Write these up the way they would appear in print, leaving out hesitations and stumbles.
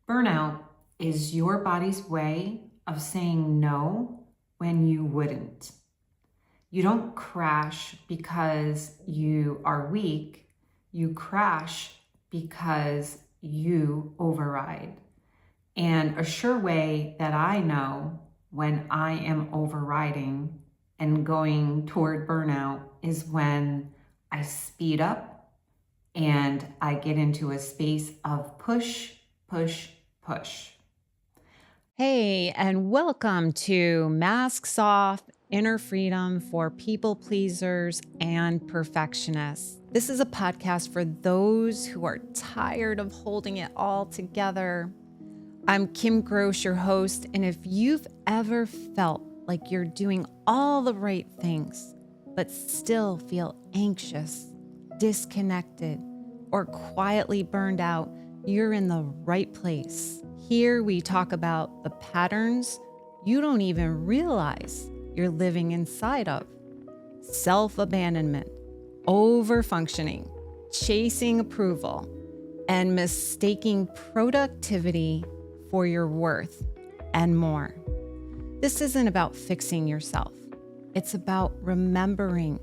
Burnout is your body's way of saying no when you wouldn't. You don't crash because you are weak. You crash because you override. And a sure way that I know when I am overriding and going toward burnout is when I speed up and I get into a space of push, push, push. Hey, and welcome to Masks Off Inner Freedom for People Pleasers and Perfectionists. This is a podcast for those who are tired of holding it all together. I'm Kim Gross, your host, and if you've ever felt like you're doing all the right things, but still feel anxious, disconnected, or quietly burned out, you're in the right place. Here we talk about the patterns you don't even realize you're living inside of: self-abandonment, over-functioning, chasing approval, and mistaking productivity for your worth, and more. This isn't about fixing yourself. It's about remembering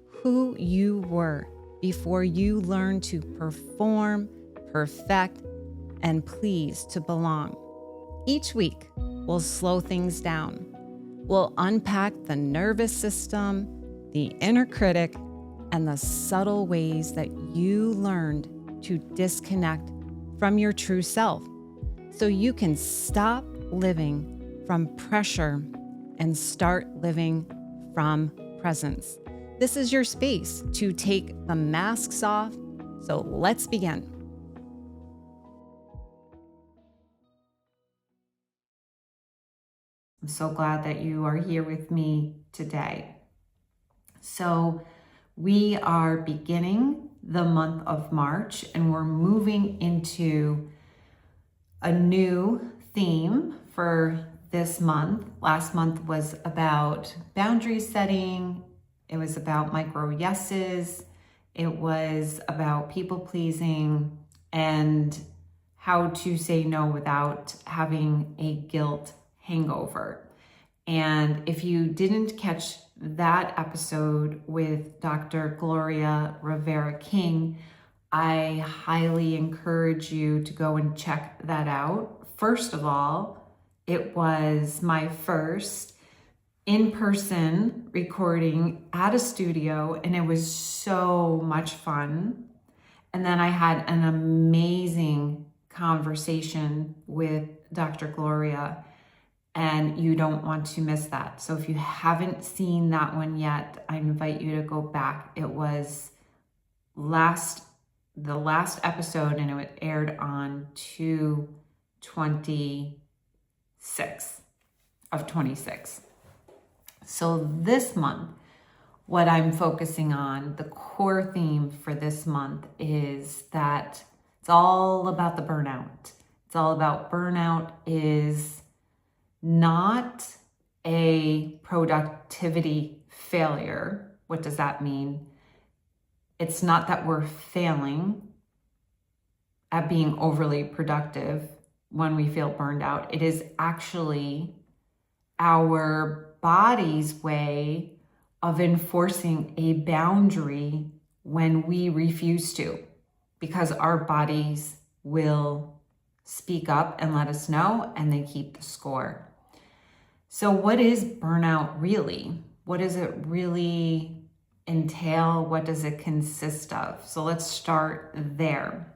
who you were before you learned to perform, perfect, and please to belong. Each week, we'll slow things down. We'll unpack the nervous system, the inner critic, and the subtle ways that you learned to disconnect from your true self so you can stop living from pressure and start living from presence. This is your space to take the masks off, so let's begin. I'm so glad that you are here with me today. So we are beginning the month of March and we're moving into a new theme for this month. Last month was about boundary setting. It was about micro yeses. It was about people pleasing and how to say no without having a guilt hangover. And if you didn't catch that episode with Dr. Gloria Rivera King, I highly encourage you to go and check that out. First of all, it was my first in-person recording at a studio, and it was so much fun. And then I had an amazing conversation with Dr. Gloria, and you don't want to miss that. So if you haven't seen that one yet, I invite you to go back. It was the last episode, and it aired on 2/26 of 26. So this month, what I'm focusing on, the core theme for this month is that it's all about the burnout. It's all about burnout is not a productivity failure. What does that mean? It's not that we're failing at being overly productive when we feel burned out. It is actually our body's way of enforcing a boundary when we refuse to, because our bodies will speak up and let us know, and they keep the score. So what is burnout really? What does it really entail? What does it consist of? So let's start there.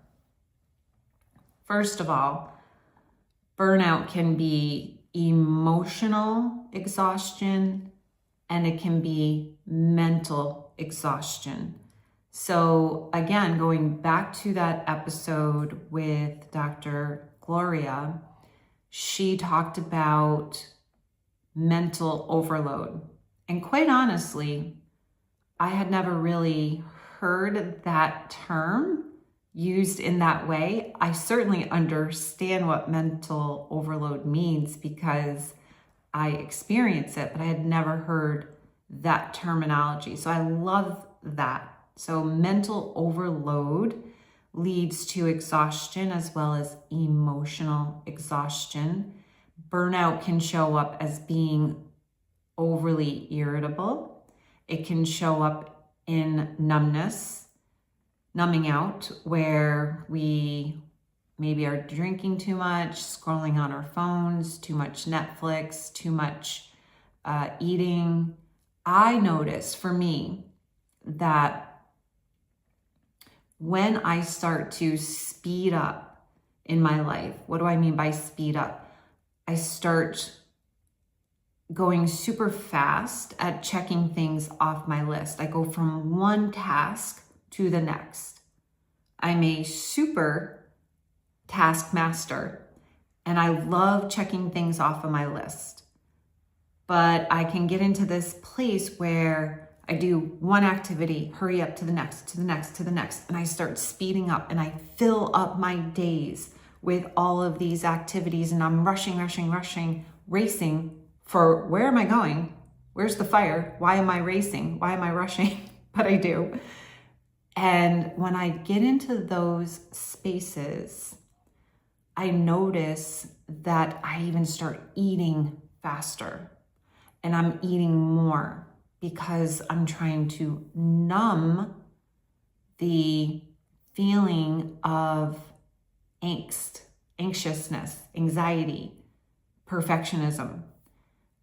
First of all, burnout can be emotional exhaustion and it can be mental exhaustion. So again, going back to that episode with Dr. Gloria, she talked about mental overload. And quite honestly, I had never really heard that term used in that way. I certainly understand what mental overload means because I experience it, but I had never heard that terminology. So I love that. So mental overload leads to exhaustion as well as emotional exhaustion. Burnout can show up as being overly irritable. It can show up in numbness, numbing out, where we maybe are drinking too much, scrolling on our phones, too much Netflix, too much eating. I notice for me that when I start to speed up in my life, what do I mean by speed up? I start going super fast at checking things off my list. I go from one task to the next. I'm a super taskmaster and I love checking things off of my list. But I can get into this place where I do one activity, hurry up to the next, to the next, to the next, and I start speeding up and I fill up my days with all of these activities and I'm rushing, racing for where am I going? Where's the fire? Why am I racing? Why am I rushing? But I do. And when I get into those spaces, I notice that I even start eating faster and I'm eating more because I'm trying to numb the feeling of angst, anxiousness, anxiety, perfectionism.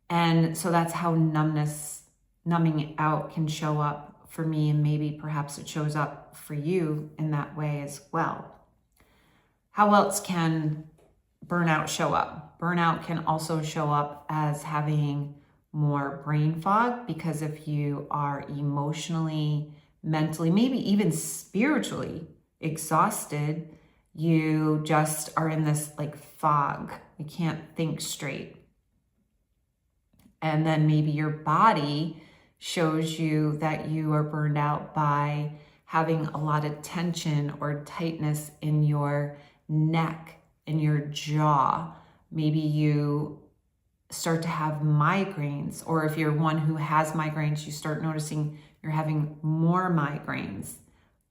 And so that's how numbing out can show up for me, and maybe perhaps it shows up for you in that way as well. How else can burnout show up? Burnout can also show up as having more brain fog, because if you are emotionally, mentally, maybe even spiritually exhausted, you just are in this like fog. You can't think straight. And then maybe your body shows you that you are burned out by having a lot of tension or tightness in your neck, in your jaw. Maybe you start to have migraines, or if you're one who has migraines, you start noticing you're having more migraines,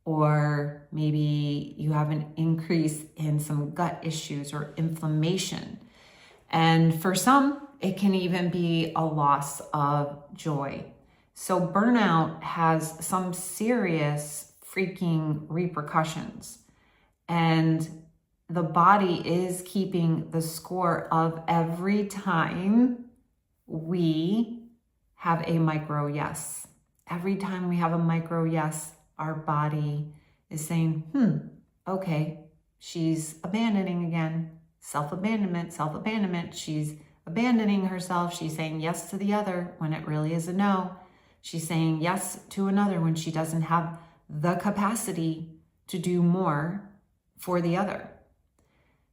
or maybe you have an increase in some gut issues or inflammation. And for some, it can even be a loss of joy. So burnout has some serious freaking repercussions, and the body is keeping the score of every time we have a micro yes. Every time we have a micro yes, our body is saying, okay, she's abandoning again. Self-abandonment. She's abandoning herself. She's saying yes to the other when it really is a no. She's saying yes to another when she doesn't have the capacity to do more for the other.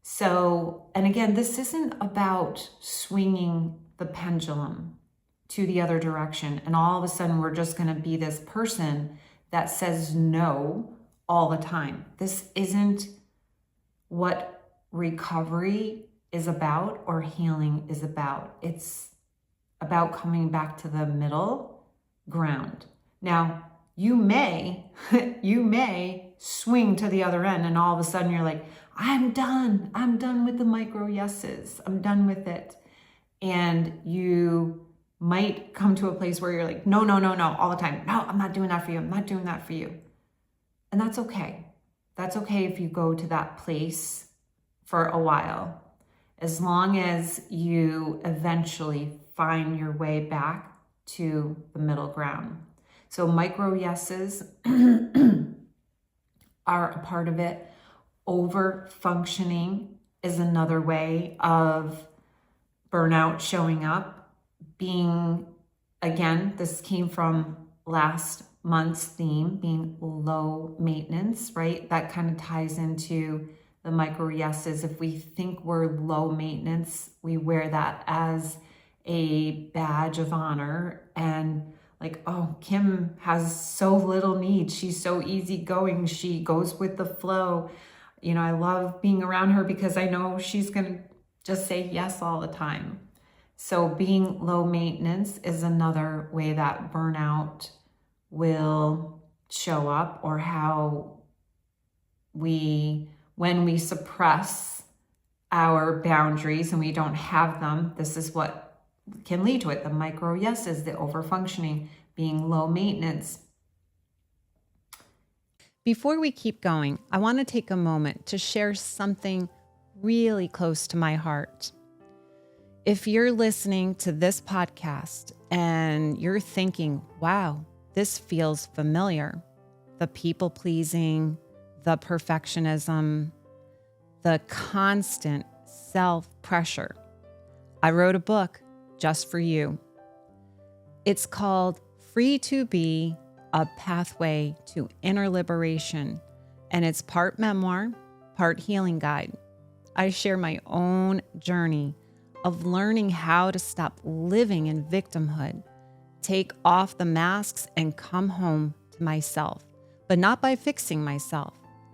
So, and again, this isn't about swinging the pendulum to the other direction and all of a sudden we're just going to be this person that says no all the time. This isn't what recovery is about or healing is about. It's about coming back to the middle ground. Now, you may swing to the other end and all of a sudden you're like, I'm done with the micro yeses. I'm done with it. And you might come to a place where you're like, no, all the time. No, I'm not doing that for you. I'm not doing that for you. And that's okay. That's okay if you go to that place for a while, as long as you eventually find your way back to the middle ground. So micro yeses are a part of it. Over functioning is another way of burnout showing up. Being, again, this came from last month's theme, being low maintenance, right? That kind of ties into the micro yeses. If we think we're low maintenance, we wear that as a badge of honor and like, oh, Kim has so little needs. She's so easygoing. She goes with the flow. You know, I love being around her because I know she's going to just say yes all the time. So being low maintenance is another way that burnout will show up, or how When we suppress our boundaries and we don't have them, this is what can lead to it. The micro yeses, the overfunctioning, being low maintenance. Before we keep going, I want to take a moment to share something really close to my heart. If you're listening to this podcast and you're thinking, wow, this feels familiar, the people pleasing, the perfectionism, the constant self-pressure, I wrote a book just for you. It's called Free to Be: A Pathway to Inner Liberation, and it's part memoir, part healing guide. I share my own journey of learning how to stop living in victimhood, take off the masks, and come home to myself, but not by fixing myself,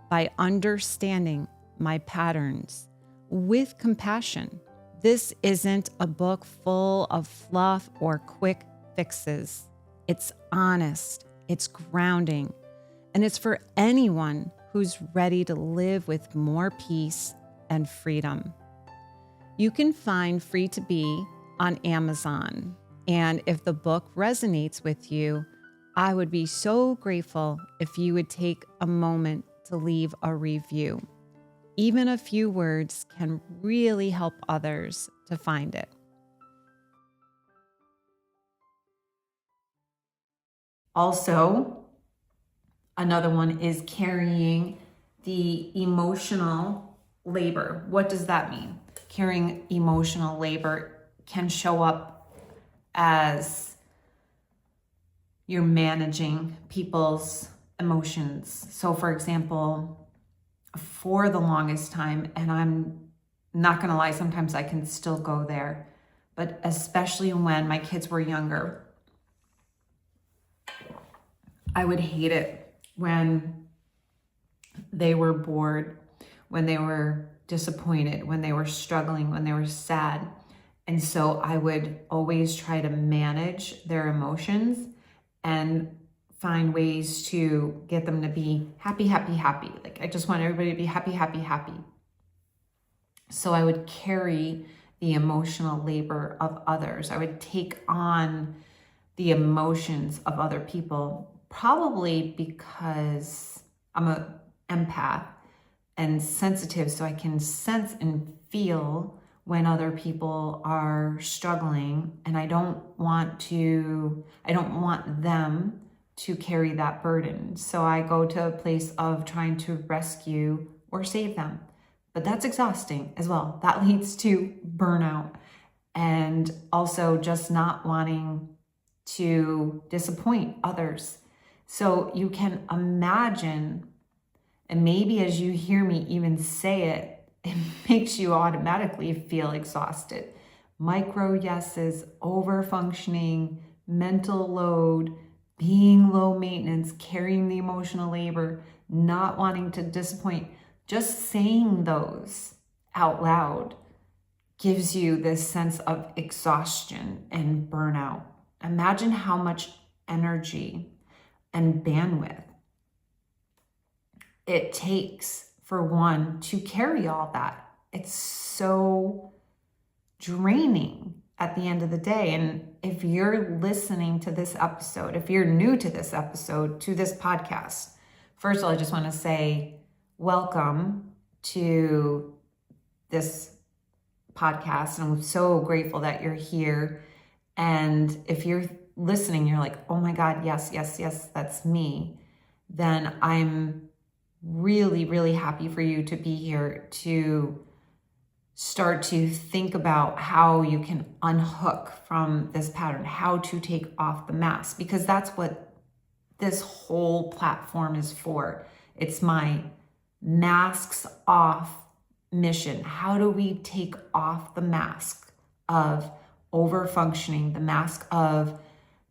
by understanding my patterns with compassion. This isn't a book full of fluff or quick fixes. It's honest, it's grounding, and it's for anyone who's ready to live with more peace and freedom. You can find Free to Be on Amazon. And if the book resonates with you, I would be so grateful if you would take a moment to leave a review. Even a few words can really help others to find it. Also, another one is carrying the emotional labor. What does that mean? Carrying emotional labor can show up as you're managing people's emotions. So for example, for the longest time, and I'm not gonna lie, sometimes I can still go there, but especially when my kids were younger, I would hate it when they were bored, when they were disappointed, when they were struggling, when they were sad. And so I would always try to manage their emotions and find ways to get them to be happy, happy, happy. Like I just want everybody to be happy, happy, happy. So I would carry the emotional labor of others. I would take on the emotions of other people, probably because I'm an empath and sensitive, so I can sense and feel when other people are struggling, and I don't want them to carry that burden. So I go to a place of trying to rescue or save them. But that's exhausting as well. That leads to burnout and also just not wanting to disappoint others. So you can imagine, and maybe as you hear me even say it, it makes you automatically feel exhausted. Micro yeses, over functioning, mental load, being low maintenance, carrying the emotional labor, not wanting to disappoint. Just saying those out loud gives you this sense of exhaustion and burnout. Imagine how much energy and bandwidth it takes for one to carry all that. It's so draining at the end of the day. And if you're listening to this episode, if you're new to this episode, to this podcast, first of all, I just want to say welcome to this podcast. And I'm so grateful that you're here. And if you're listening, you're like, oh my God, yes, yes, yes, that's me. Then I'm really, really happy for you to be here to start to think about how you can unhook from this pattern, how to take off the mask, because that's what this whole platform is for. It's my masks off mission. How do we take off the mask of over-functioning, the mask of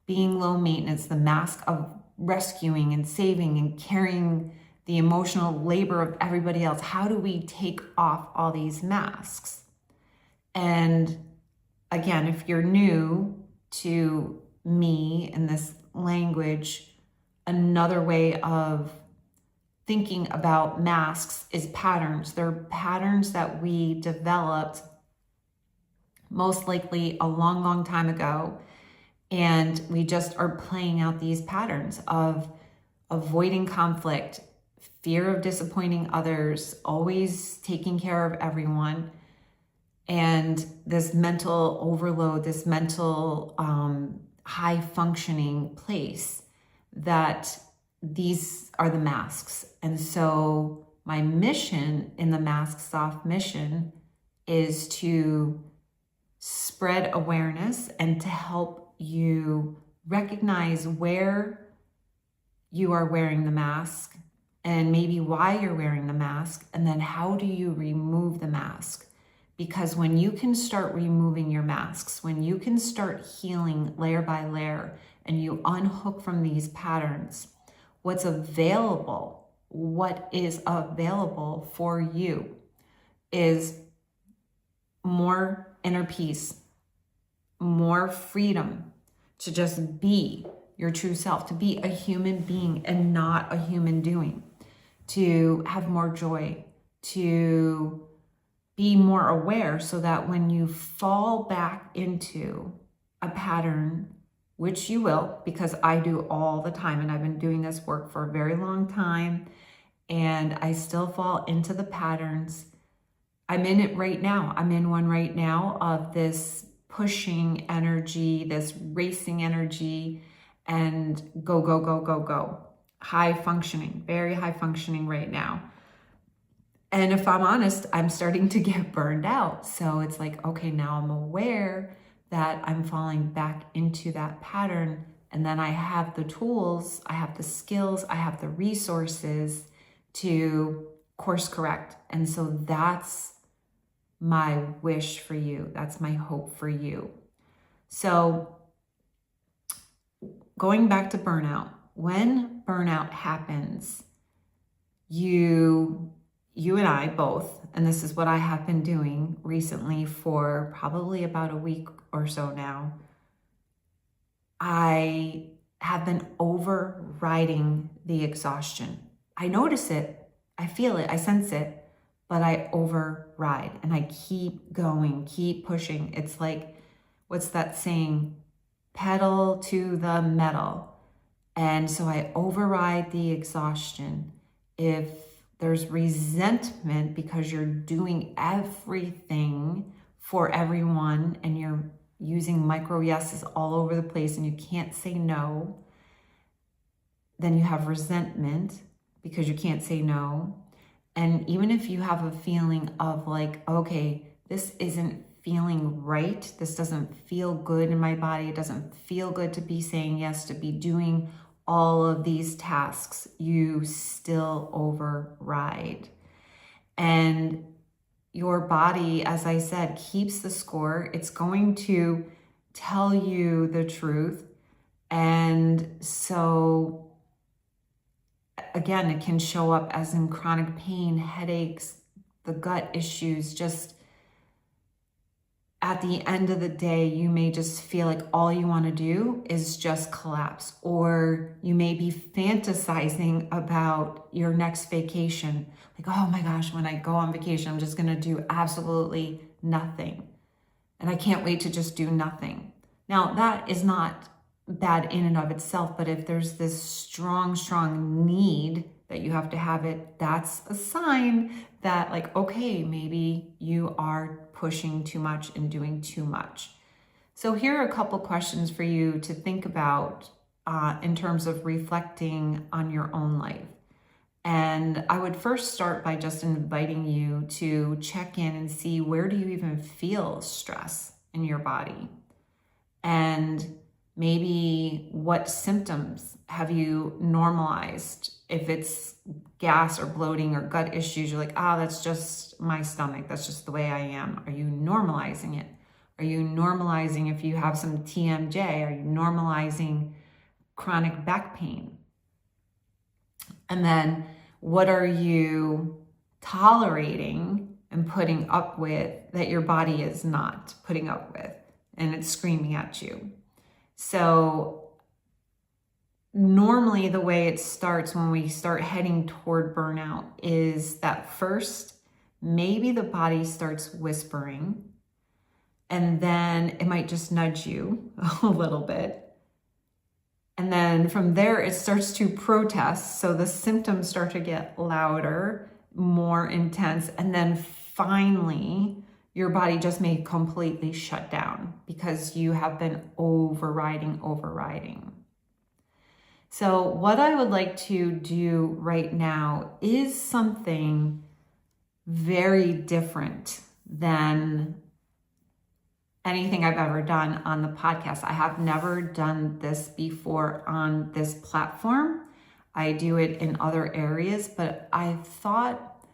being low maintenance, the mask of rescuing and saving and carrying the emotional labor of everybody else? How do we take off all these masks? And again, if you're new to me and this language, another way of thinking about masks is patterns. They're patterns that we developed most likely a long, long time ago. And we just are playing out these patterns of avoiding conflict, fear of disappointing others, always taking care of everyone, and this mental overload, this mental high functioning place, that these are the masks. And so my mission in the Masks Off mission is to spread awareness and to help you recognize where you are wearing the mask and maybe why you're wearing the mask, and then how do you remove the mask? Because when you can start removing your masks, when you can start healing layer by layer and you unhook from these patterns, what is available for you is more inner peace, more freedom to just be your true self, to be a human being and not a human doing, to have more joy, to be more aware, so that when you fall back into a pattern, which you will, because I do all the time, and I've been doing this work for a very long time, and I still fall into the patterns. I'm in it right now. I'm in one right now of this pushing energy, this racing energy, and go, go, go, go, go. High functioning, very high functioning right now. And if I'm honest, I'm starting to get burned out. So it's like, okay, now I'm aware that I'm falling back into that pattern. And then I have the tools, I have the skills, I have the resources to course correct. And so that's my wish for you. That's my hope for you. So going back to burnout, when burnout happens, you and I both, and this is what I have been doing recently for probably about a week or so now, I have been overriding the exhaustion. I notice it, I feel it, I sense it, but I override and I keep going, keep pushing. It's like, what's that saying? Pedal to the metal. And so I override the exhaustion. If there's resentment because you're doing everything for everyone and you're using micro yeses all over the place and you can't say no, then you have resentment because you can't say no. And even if you have a feeling of like, okay, this isn't feeling right, this doesn't feel good in my body, it doesn't feel good to be saying yes, to be doing all of these tasks, you still override. And your body, as I said, keeps the score. It's going to tell you the truth. And so, again, it can show up as in chronic pain, headaches, the gut issues. Just at the end of the day, you may just feel like all you want to do is just collapse, or you may be fantasizing about your next vacation. Like, oh my gosh, when I go on vacation, I'm just going to do absolutely nothing. And I can't wait to just do nothing. Now, that is not bad in and of itself, but if there's this strong, strong need that you have to have it, that's a sign that like, okay, maybe you are pushing too much and doing too much. So here are a couple questions for you to think about in terms of reflecting on your own life. And I would first start by just inviting you to check in and see, where do you even feel stress in your body? And maybe what symptoms have you normalized? If it's gas or bloating or gut issues, you're like, that's just my stomach. That's just the way I am. Are you normalizing it? Are you normalizing if you have some TMJ? Are you normalizing chronic back pain? And then what are you tolerating and putting up with that your body is not putting up with and it's screaming at you? So normally the way it starts when we start heading toward burnout is that first, maybe the body starts whispering, and then it might just nudge you a little bit. And then from there, it starts to protest. So the symptoms start to get louder, more intense. And then finally, your body just may completely shut down because you have been overriding. So what I would like to do right now is something very different than anything I've ever done on the podcast. I have never done this before on this platform. I do it in other areas, but I thought,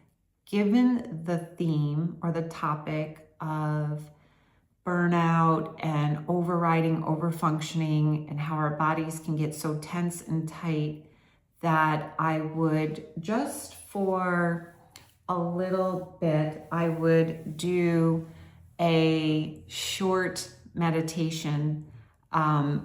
given the theme or the topic of burnout and overfunctioning and how our bodies can get so tense and tight, that I would, just for a little bit, I would do a short meditation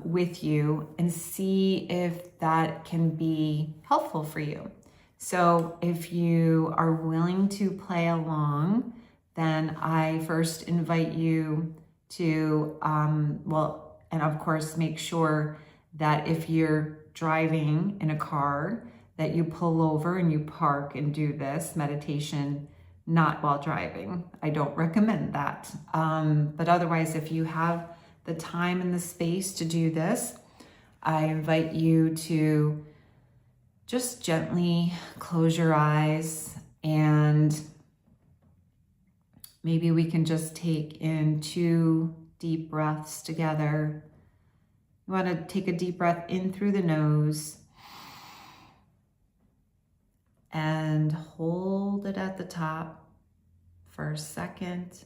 with you and see if that can be helpful for you. So if you are willing to play along, then I first invite you to, and of course, make sure that if you're driving in a car, that you pull over and you park and do this meditation, not while driving. I don't recommend that. But otherwise, if you have the time and the space to do this, I invite you to just gently close your eyes, and maybe we can just take in 2 deep breaths together. You want to take a deep breath in through the nose and hold it at the top for a second,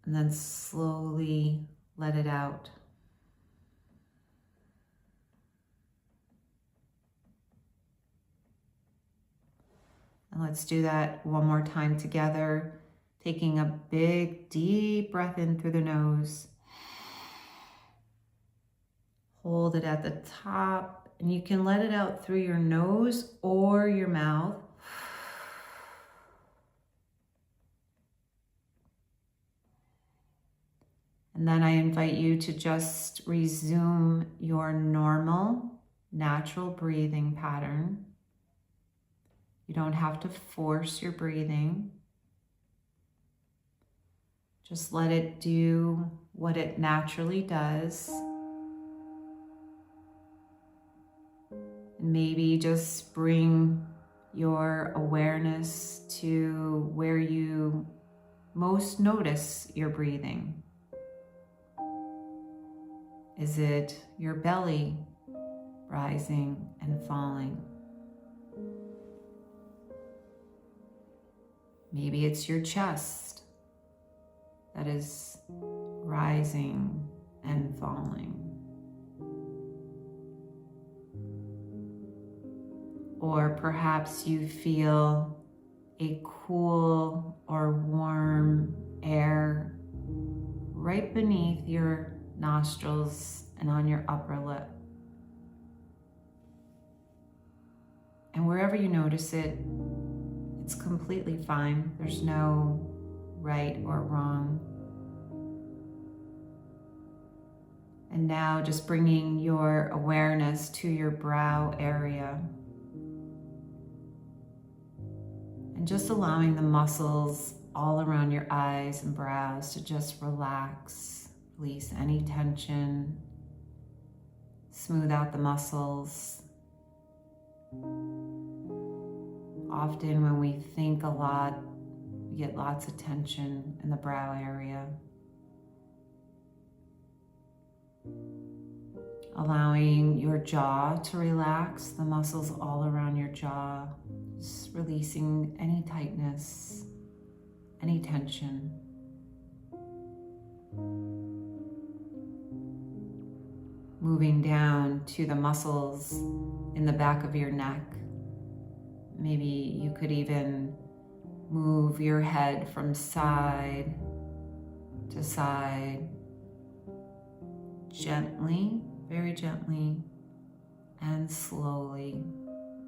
and then slowly let it out. And let's do that one more time together, taking a big, deep breath in through the nose. Hold it at the top, and you can let it out through your nose or your mouth. And then I invite you to just resume your normal, natural breathing pattern. You don't have to force your breathing. Just let it do what it naturally does. And maybe just bring your awareness to where you most notice your breathing. Is it your belly rising and falling? Maybe it's your chest that is rising and falling. Or perhaps you feel a cool or warm air right beneath your nostrils and on your upper lip. And wherever you notice it, it's completely fine. There's no right or wrong. And now just bringing your awareness to your brow area. And just allowing the muscles all around your eyes and brows to just relax. Release any tension. Smooth out the muscles. Often when we think a lot, we get lots of tension in the brow area. Allowing your jaw to relax, the muscles all around your jaw, just releasing any tightness, any tension. Moving down to the muscles in the back of your neck. Maybe you could even move your head from side to side, gently, very gently, and slowly,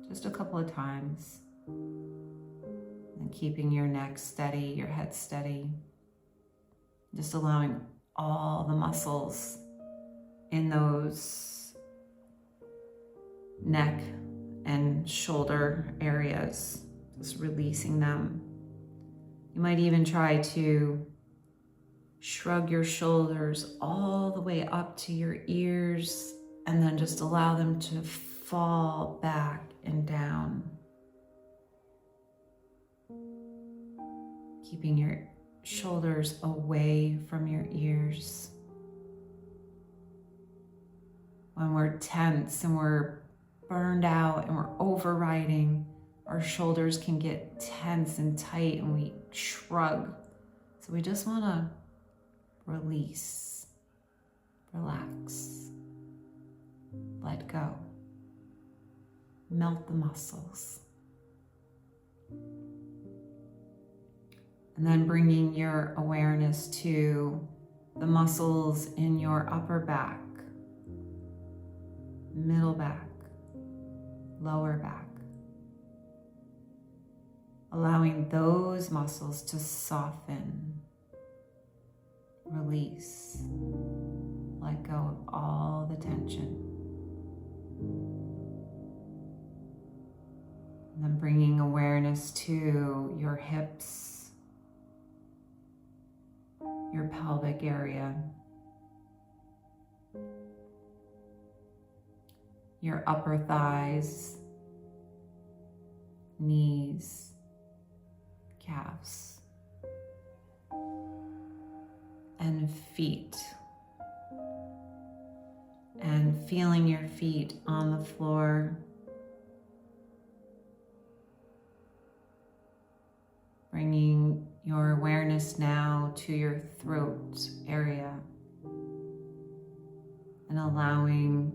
just a couple of times. And keeping your neck steady, your head steady. Just allowing all the muscles in those neck and shoulder areas, just releasing them. You might even try to shrug your shoulders all the way up to your ears and then just allow them to fall back and down. Keeping your shoulders away from your ears. When we're tense and we're burned out and we're overriding, our shoulders can get tense and tight and we shrug. So we just want to release, relax, let go, melt the muscles. And then bringing your awareness to the muscles in your upper back, middle back, lower back. Allowing those muscles to soften, release, let go of all the tension. And then bringing awareness to your hips, your pelvic area, your upper thighs, knees, calves, and feet. And feeling your feet on the floor. Bringing your awareness now to your throat area and allowing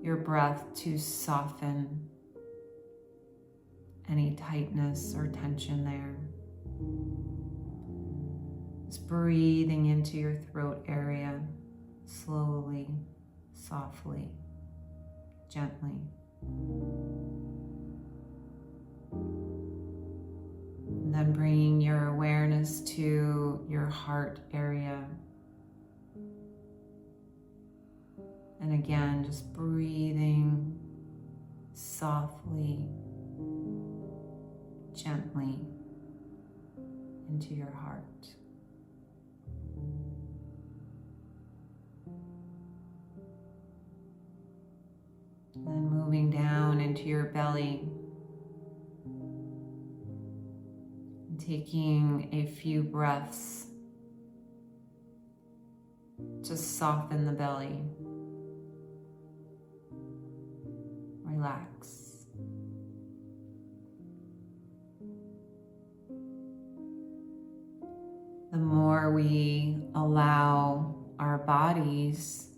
your breath to soften any tightness or tension there. Just breathing into your throat area slowly, softly, gently. And then bringing your awareness to your heart area. And again, just breathing softly, gently into your heart. And then moving down into your belly. And taking a few breaths to soften the belly. Relax. The more we allow our bodies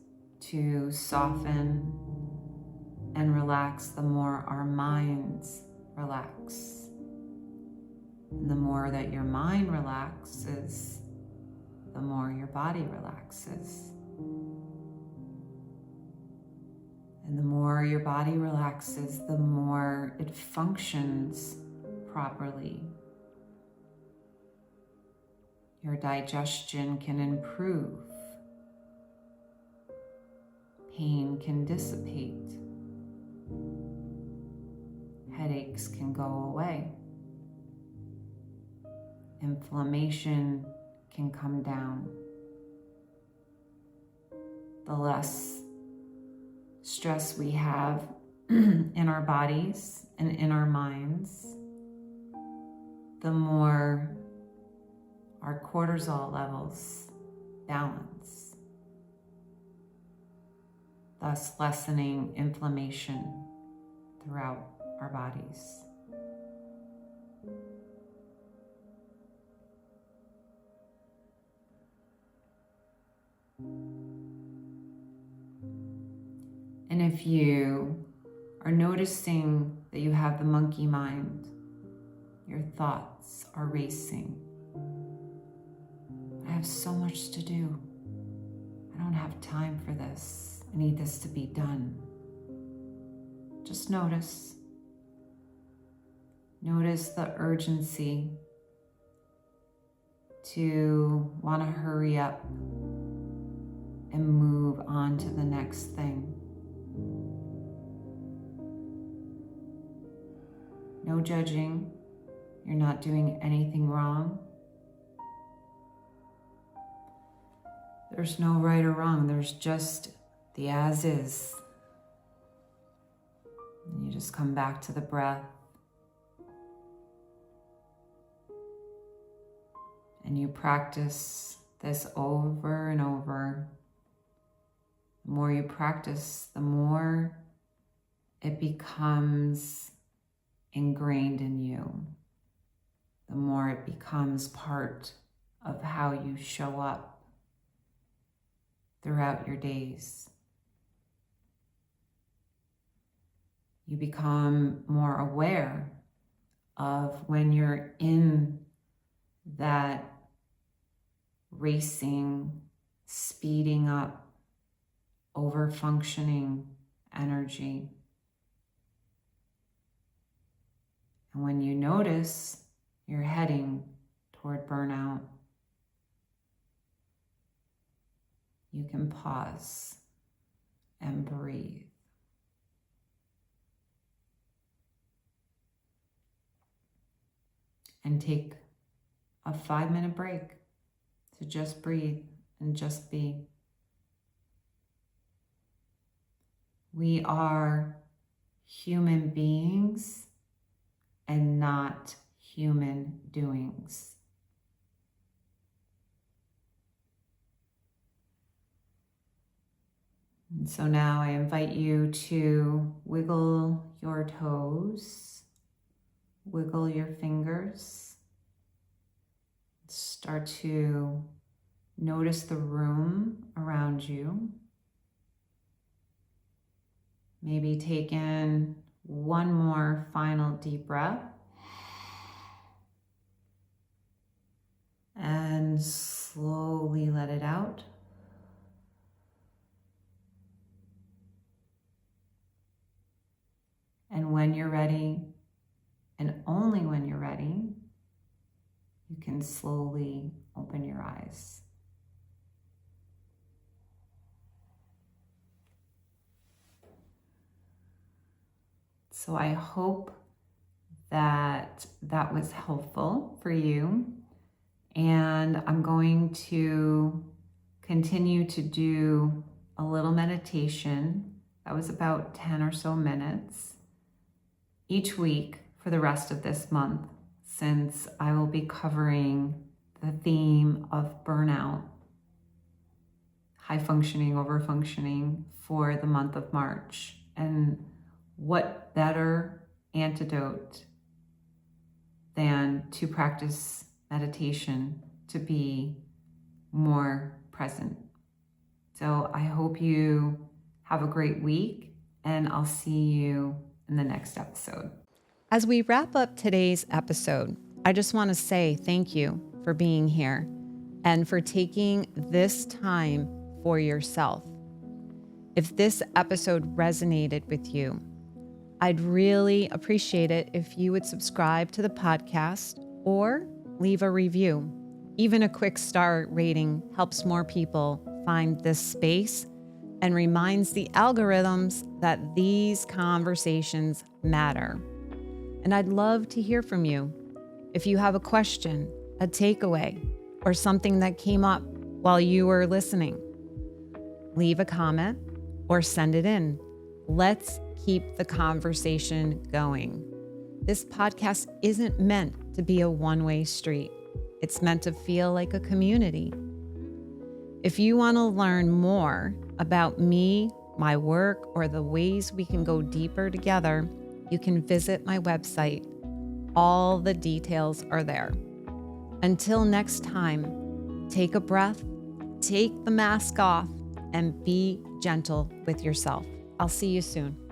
to soften and relax, the more our minds relax. And the more that your mind relaxes, the more your body relaxes. And the more your body relaxes, the more it functions properly. Your digestion can improve. Pain can dissipate. Headaches can go away. Inflammation can come down. The less stress we have in our bodies and in our minds, the more our cortisol levels balance, thus lessening inflammation throughout our bodies. And if you are noticing that you have the monkey mind, your thoughts are racing. I have so much to do. I don't have time for this. I need this to be done. Just notice. Notice the urgency to want to hurry up and move on to the next thing. No judging. You're not doing anything wrong. There's no right or wrong. There's just the as is. And you just come back to the breath. And you practice this over and over. The more you practice, the more it becomes ingrained in you. The more it becomes part of how you show up throughout your days. You become more aware of when you're in that racing, speeding up, over-functioning energy. And when you notice you're heading toward burnout, you can pause and breathe. And take a 5-minute break to just breathe and just be. We are human beings and not human doings. And so now I invite you to wiggle your toes, wiggle your fingers, start to notice the room around you. Maybe take in one more final deep breath. And slowly let it out. And when you're ready, and only when you're ready, you can slowly open your eyes. So I hope that that was helpful for you. And I'm going to continue to do a little meditation. That was about 10 or so minutes each week for the rest of this month, since I will be covering the theme of burnout, high functioning, over functioning for the month of March. And what better antidote than to practice meditation to be more present. So I hope you have a great week, and I'll see you in the next episode. As we wrap up today's episode, I just want to say thank you for being here and for taking this time for yourself. If this episode resonated with you, I'd really appreciate it if you would subscribe to the podcast or leave a review. Even a quick star rating helps more people find this space and reminds the algorithms that these conversations matter. And I'd love to hear from you. If you have a question, a takeaway, or something that came up while you were listening, leave a comment or send it in. Let's keep the conversation going. This podcast isn't meant to be a one-way street. It's meant to feel like a community. If you want to learn more about me, my work, or the ways we can go deeper together, you can visit my website. All the details are there. Until next time, take a breath, take the mask off, and be gentle with yourself. I'll see you soon.